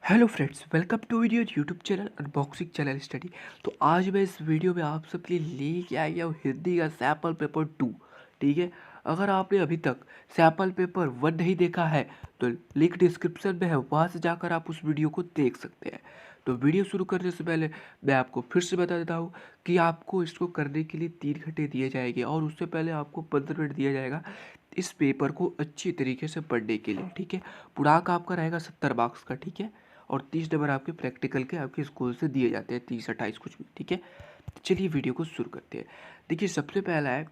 Hello friends, welcome to your YouTube channel unboxing channel study. तो आज मैं इस वीडियो में आप सबके लिए लेके आ गया हूँ हिंदी का सैम्पल पेपर 2। ठीक है, अगर आपने अभी तक सैम्पल पेपर 1 नहीं देखा है तो लिंक डिस्क्रिप्शन में है, वहाँ से जाकर आप उस वीडियो को देख सकते हैं। तो वीडियो शुरू करने से पहले मैं आपको फिर से बता देता हूँ कि आपको इसको करने के लिए 3 घंटे दिए जाएंगे और उससे पहले आपको 15 मिनट दिया जाएगा इस पेपर को अच्छी तरीके से पढ़ने के लिए। ठीक है, पूरा आपका रहेगा 70 मार्क्स का। ठीक है, और 30 नंबर आपके प्रैक्टिकल के आपके स्कूल से दिए जाते हैं, 30, 28 कुछ भी। ठीक है, तो चलिए वीडियो को शुरू करते हैं। देखिए, सबसे पहला है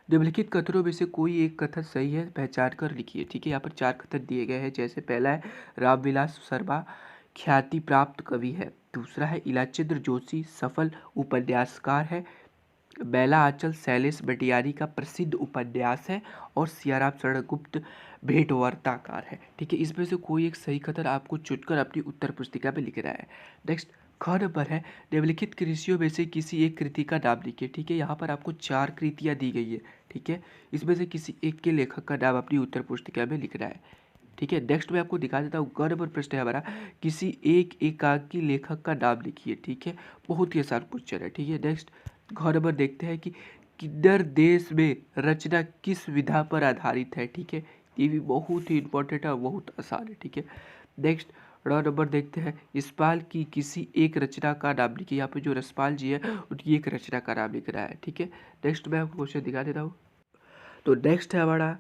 निम्नलिखित कथनों में से कोई एक कथन सही है, पहचान कर लिखिए। ठीक है, यहाँ पर 4 कथन दिए गए हैं। जैसे पहला है रामविलास शर्मा ख्याति प्राप्त कवि है। दूसरा है इलाचंद्र जोशी सफल उपन्यासकार है। बेला आंचल शैलेश बटियारी का प्रसिद्ध उपन्यास है। और सियाराम शरण गुप्त भेंट वार्ताकार है। ठीक है, इसमें से कोई एक सही कथन आपको चुनकर अपनी उत्तर पुस्तिका में लिखना है। नेक्स्ट, ख नंबर है निम्नलिखित कृतियों में से किसी एक कृति का नाम लिखिए। ठीक है, यहाँ पर आपको 4 कृतियाँ दी गई है। ठीक है, इसमें से किसी एक के लेखक का नाम अपनी उत्तर पुस्तिका में लिखना है। ठीक है, नेक्स्ट मैं आपको दिखा देता हूँ। ग नंबर प्रश्न है हमारा, किसी एक एकांकी लेखक का नाम लिखिए। ठीक है, बहुत ही आसान क्वेश्चन है। ठीक है, नेक्स्ट घ नंबर देखते हैं कि किन्नर देश में रचना किस विधा पर आधारित है। ठीक है, ये भी बहुत ही इंपॉर्टेंट है, बहुत आसान है। ठीक है, नेक्स्ट ड नंबर देखते हैं, यशपाल की किसी एक रचना का नाम लिखिए। यहाँ पे जो रसपाल जी है उनकी एक रचना का नाम लिख रहा है। ठीक है, नेक्स्ट मैं आपको क्वेश्चन दिखा देता हूँ। तो नेक्स्ट है हमारा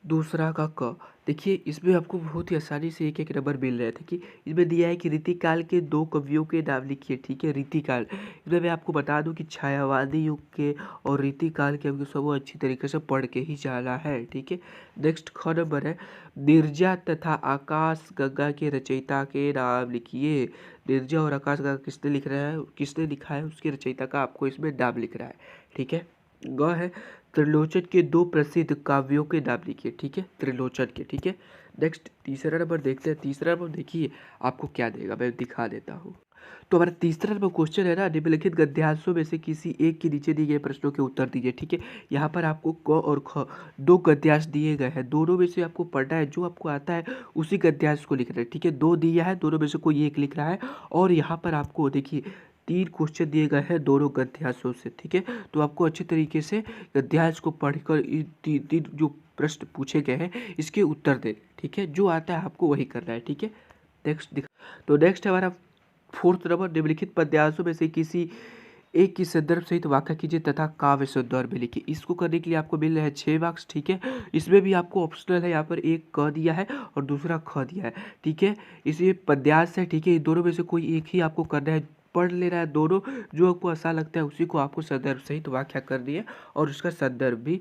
दूसरा का क। देखिए, इसमें आपको बहुत ही आसानी से एक एक नंबर मिल रहे थे कि इसमें दिया है कि रीतिकाल के 2 कवियों के नाम लिखिए। ठीक है, रीतिकाल, इसमें मैं आपको बता दूं कि छायावादी युग के और रीतिकाल के सब अच्छी तरीके से पढ़ के ही जाना है। ठीक है, नेक्स्ट ख नंबर है निर्जा तथा आकाश गंगा के रचयिता के नाम लिखिए। निर्जा और आकाश गंगा किसने लिख रहा है, किसने लिखा है, उसके रचयिता का आपको इसमें नाम लिख रहा है। ठीक है, ग है त्रिलोचन के 2 प्रसिद्ध काव्यों के नाम लिखिए। ठीक है, त्रिलोचन के। ठीक है, नेक्स्ट तीसरा नंबर देखते हैं। तीसरा नंबर देखिए आपको क्या देगा, मैं दिखा देता हूँ। तो हमारा तीसरा नंबर क्वेश्चन है ना, निम्नलिखित गद्यांशों में से किसी एक के नीचे दिए गए प्रश्नों के उत्तर दीजिए। ठीक है, यहाँ पर आपको क और ख 2 गद्यांश दिए गए हैं, दोनों में से आपको पढ़ना है, जो आपको आता है उसी गद्यांश को लिखना है। ठीक है, 2 दिया है, दोनों में से कोई एक लिख रहा है। और यहाँ पर आपको देखिए 3 क्वेश्चन दिए गए हैं दोनों गद्यांशों से। ठीक है, तो आपको अच्छे तरीके से गद्यांश को पढ़कर तीन जो प्रश्न पूछे गए हैं इसके उत्तर दें। ठीक है, जो आता है आपको वही करना है। ठीक है, नेक्स्ट तो नेक्स्ट हमारा फोर्थ नंबर, निम्नलिखित पद्यांशों में से किसी एक की संदर्भ सहित व्याख्या कीजिए तथा काव्य संदर्भ में लिखिए। इसको करने के लिए आपको मिल रहे हैं 6 मार्क्स। ठीक है, इसमें भी आपको ऑप्शनल है, यहाँ पर एक क दिया है और दूसरा ख दिया है। ठीक है, इसे पद्यांश है। ठीक है, दोनों में से कोई एक ही आपको करना है, पढ़ लेना है दोनों, जो आपको आसान लगता है उसी को आपको संदर्भ सहित व्याख्या करनी है और उसका संदर्भ भी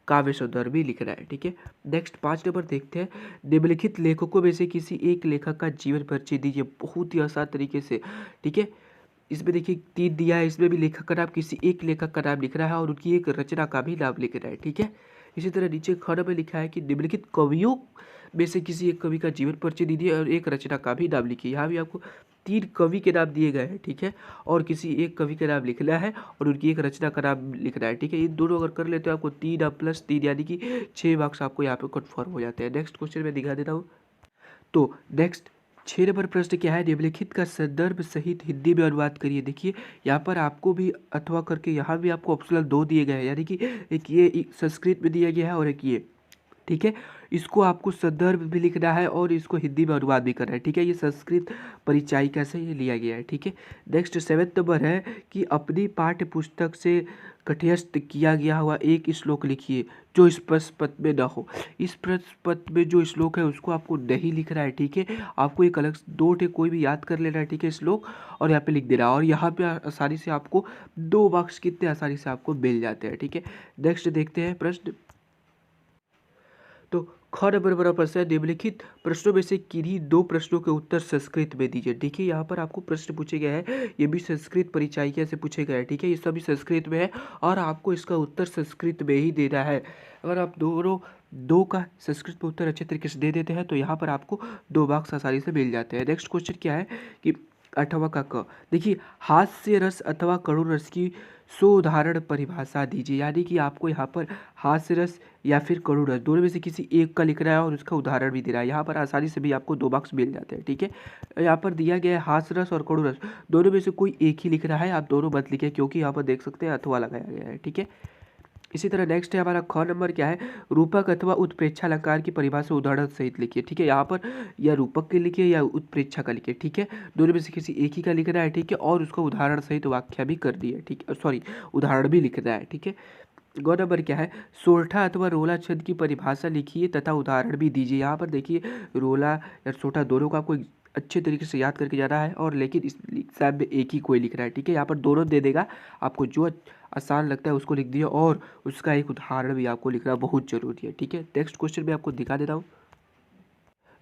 काव्य संदर्भ भी लिखना है। ठीक है, नेक्स्ट 5 नंबर देखते हैं, निम्नलिखित लेखकों में से किसी एक लेखक का जीवन परिचय दीजिए, बहुत ही आसान तरीके से। ठीक है, इसमें देखिए 3 दिया है, इसमें भी लेखक का नाम, किसी एक लेखक का नाम लिख रहा है और उनकी एक रचना का भी नाम लिख रहा है। ठीक है, इसी तरह नीचे ख में लिखा है कि निम्नलिखित कवियों में से किसी एक कवि का जीवन परिचय दीजिए और एक रचना का भी नाम लिखिए। यहाँ भी आपको 3 कवि के नाम दिए गए हैं। ठीक है, और किसी एक कवि का नाम लिखना है और उनकी एक रचना का नाम लिखना है। ठीक है, इन दोनों अगर कर लेते हो आपको 3+3 यानी कि 6 मार्क्स आपको यहाँ पे कन्फर्म हो जाते हैं। नेक्स्ट क्वेश्चन में दिखा देता हूँ। तो नेक्स्ट 6 नंबर प्रश्न क्या है, निम्नलिखित का संदर्भ सहित हिंदी में अनुवाद करिए। देखिए, यहाँ पर आपको भी अथवा करके यहाँ भी आपको ऑप्शनल 2 दिए गए हैं, यानी कि एक ये संस्कृत में दिया गया है और एक ये। ठीक है, इसको आपको संदर्भ भी लिखना है और इसको हिंदी में अनुवाद भी करना है। ठीक है, ये संस्कृत परिचायिका से ये लिया गया है। ठीक है, नेक्स्ट 7 नंबर है कि अपनी पाठ्य पुस्तक से कंठस्थ किया गया हुआ एक श्लोक लिखिए जो इस प्रश्न पत्र में न हो। इस प्रश्न पत्र में जो श्लोक है उसको आपको नहीं लिखना है। ठीक है, आपको एक अलग 2 कोई भी याद कर लेना है। ठीक है, श्लोक, और यहाँ पे लिख देना है और यहाँ पे आसानी से आपको 2 मार्क्स कितने आसानी से आपको मिल जाते हैं। ठीक है, नेक्स्ट देखते हैं प्रश्न। तो ख नंबर बड़ा प्रश्न है, निम्नलिखित प्रश्नों में से किन्हीं 2 प्रश्नों के उत्तर संस्कृत में दीजिए। देखिए, यहाँ पर आपको प्रश्न पूछे गए हैं, ये भी संस्कृत परिचायिका से पूछे गए हैं। ठीक है, ये सभी संस्कृत में है और आपको इसका उत्तर संस्कृत में ही देना है। अगर आप दोनों 2 का संस्कृत में उत्तर अच्छे तरीके से दे देते हैं तो यहाँ पर आपको 2 मार्क्स आसानी से मिल जाते हैं। नेक्स्ट क्वेश्चन क्या है कि 8वां का क, देखिए हास्य रस अथवा करुण रस की उदाहरण परिभाषा दीजिए। यानी कि आपको यहाँ पर हास्य रस या फिर करुण रस दोनों में से किसी एक का लिख रहा है और उसका उदाहरण भी दे रहा है। यहाँ पर आसानी से भी आपको 2 मार्क्स मिल जाते हैं, ठीक है। यहाँ पर दिया गया है हास्य रस और करुण रस, दोनों में से कोई एक ही लिख रहा है, आप दोनों मत लिखें क्योंकि यहाँ पर देख सकते हैं अथवा लगाया गया है, ठीक है। इसी तरह नेक्स्ट है हमारा ख नंबर क्या है, रूपक अथवा उत्प्रेक्षा अलंकार की परिभाषा उदाहरण सहित लिखिए, ठीक है। यहाँ पर या रूपक के लिखिए या उत्प्रेक्षा का लिखिए, ठीक है। दोनों में से किसी एक ही का लिख रहा है, ठीक है, और उसका उदाहरण सहित व्याख्या भी कर दी है, ठीक है, सॉरी उदाहरण भी लिख रहा है, ठीक है। गौ नंबर क्या है, सोरठा अथवा रोला छंद की परिभाषा लिखिए तथा उदाहरण भी दीजिए। यहाँ पर देखिए रोला या सोरठा दोनों का आपको अच्छे तरीके से याद करके जाना है, और लेकिन इस एग्जाम में एक ही कोई लिख रहा है, ठीक है। यहाँ पर दोनों दे देगा, आपको जो आसान लगता है उसको लिख दिया और उसका एक उदाहरण भी आपको लिखना बहुत जरूरी है, ठीक है। नेक्स्ट क्वेश्चन में आपको दिखा देता हूँ।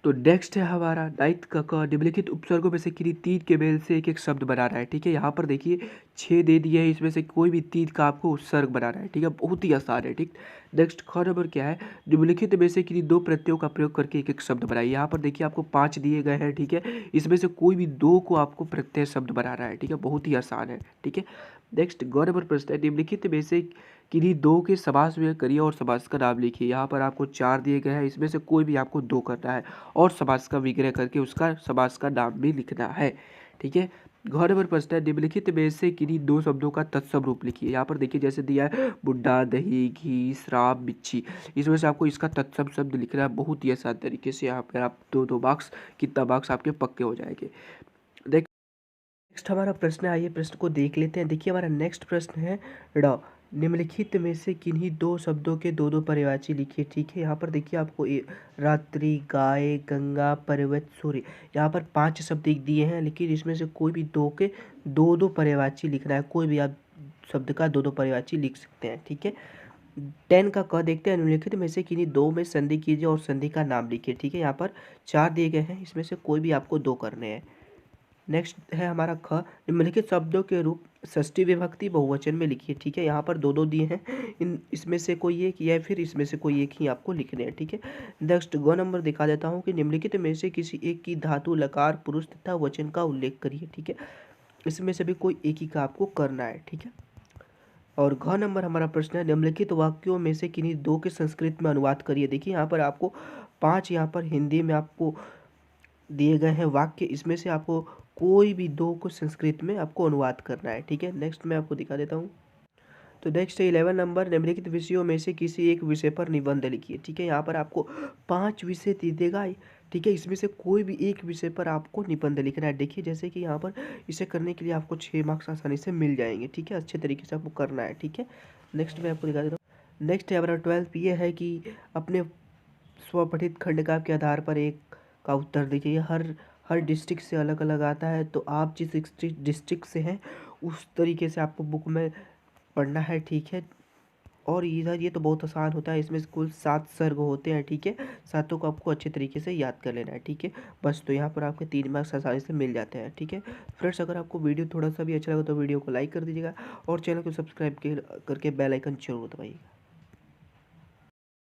तो नेक्स्ट है हमारा 9th का क, निम्नलिखित उपसर्गों में से किन्हीं 3 के मेल से एक एक शब्द बना रहा है, ठीक है। यहाँ पर देखिए 6 दे दिए है, इसमें से कोई भी 3 का आपको उपसर्ग बनाना है, ठीक है, बहुत ही आसान है, ठीक। नेक्स्ट ख नंबर क्या है, निम्नलिखित में से किन्हीं 2 प्रत्ययों का प्रयोग करके एक एक शब्द बनाइए। यहाँ पर देखिए आपको 5 दिए गए हैं, ठीक है, इसमें से कोई भी 2 को आपको प्रत्यय शब्द बनाना है, ठीक है, बहुत ही आसान है, ठीक है। नेक्स्ट ग नंबर प्रश्न है, निम्नलिखित में से किन्हीं 2 के समास में करिए और समास का नाम लिखिए। यहाँ पर आपको 4 दिए गए हैं, इसमें से कोई भी आपको 2 करना है और समास का विग्रह करके उसका समास का नाम भी लिखना है, ठीक है। घ नंबर प्रश्न है, निम्नलिखित में से किन्हीं 2 शब्दों का तत्सम रूप लिखिए। यहाँ पर देखिए जैसे दिया है बुड्ढा, दही, घी, श्राप, बिच्छी, इसमें से आपको इसका तत्सम शब्द लिखना है बहुत ही आसान तरीके से। यहाँ पर आप 2-2 मार्क्स, कितना मार्क्स आपके पक्के हो जाएंगे। नेक्स्ट हमारा प्रश्न है, आइए प्रश्न को देख लेते हैं। देखिए हमारा नेक्स्ट प्रश्न है ड, निम्नलिखित में से किन्हीं 2 शब्दों के 2-2 पर्यायवाची लिखिए, ठीक है। यहाँ पर देखिए आपको रात्रि, गाय, गंगा, पर्वत, सूर्य, यहाँ पर 5 शब्द दिए हैं, लेकिन इसमें से कोई भी 2 के 2-2 पर्यायवाची लिखना है। कोई भी आप शब्द का 2-2 पर्यायवाची लिख सकते हैं, ठीक है। 10 का क देखते हैं, निम्नलिखित में से किन्हीं 2 में संधि कीजिए और संधि का नाम लिखिए, ठीक है। यहाँ पर 4 दिए गए हैं, इसमें से कोई भी आपको 2 करने हैं। नेक्स्ट है हमारा ख, निम्नलिखित शब्दों के रूप षष्ठी विभक्ति बहुवचन में लिखिए, ठीक है। यहाँ पर 2-2 दिए हैं, इसमें से कोई एक या फिर इसमें से कोई एक ही आपको लिखने हैं, ठीक है। नेक्स्ट ग नंबर दिखा देता हूँ कि निम्नलिखित में से किसी एक की धातु, लकार, पुरुष तथा वचन का उल्लेख करिए, ठीक है। इसमें से भी कोई एक ही का आपको करना है, ठीक है। और घ नंबर हमारा प्रश्न है, निम्नलिखित वाक्यों में से किन्हीं 2 के संस्कृत में अनुवाद करिए। देखिए यहाँ पर आपको 5 यहाँ पर हिंदी में आपको दिए गए हैं वाक्य, इसमें से आपको कोई भी 2 को संस्कृत में आपको अनुवाद करना है, ठीक है। नेक्स्ट मैं आपको दिखा देता हूँ। तो नेक्स्ट है 11 नंबर, निम्नलिखित विषयों में से किसी एक विषय पर निबंध लिखिए, ठीक है। यहाँ पर आपको 5 विषय दे देगा, ठीक है, इसमें से कोई भी एक विषय पर आपको निबंध लिखना है। देखिए जैसे कि यहाँ पर इसे करने के लिए आपको 6 मार्क्स आसानी से मिल जाएंगे, ठीक है, अच्छे तरीके से आपको करना है, ठीक है। नेक्स्ट मैं आपको दिखा देता हूँ। नेक्स्ट है हमारा 12th, ये है कि अपने स्वपठित खंडकाव्य के आधार पर एक का उत्तर दीजिए। हर डिस्ट्रिक्ट से अलग अलग आता है, तो आप जिस डिस्ट्रिक्ट से हैं उस तरीके से आपको बुक में पढ़ना है, ठीक है। और इधर ये तो बहुत आसान होता है, इसमें कुल 7 सर्ग होते हैं, ठीक है। सातों को आपको अच्छे तरीके से याद कर लेना है, ठीक है। बस तो यहाँ पर आपके 3 मार्क्स आसानी से मिल जाते हैं, ठीक है। फ्रेंड्स अगर आपको वीडियो थोड़ा सा भी अच्छा लगा तो वीडियो को लाइक कर दीजिएगा और चैनल को सब्सक्राइब करके बेल आइकन जरूर दबाइएगा।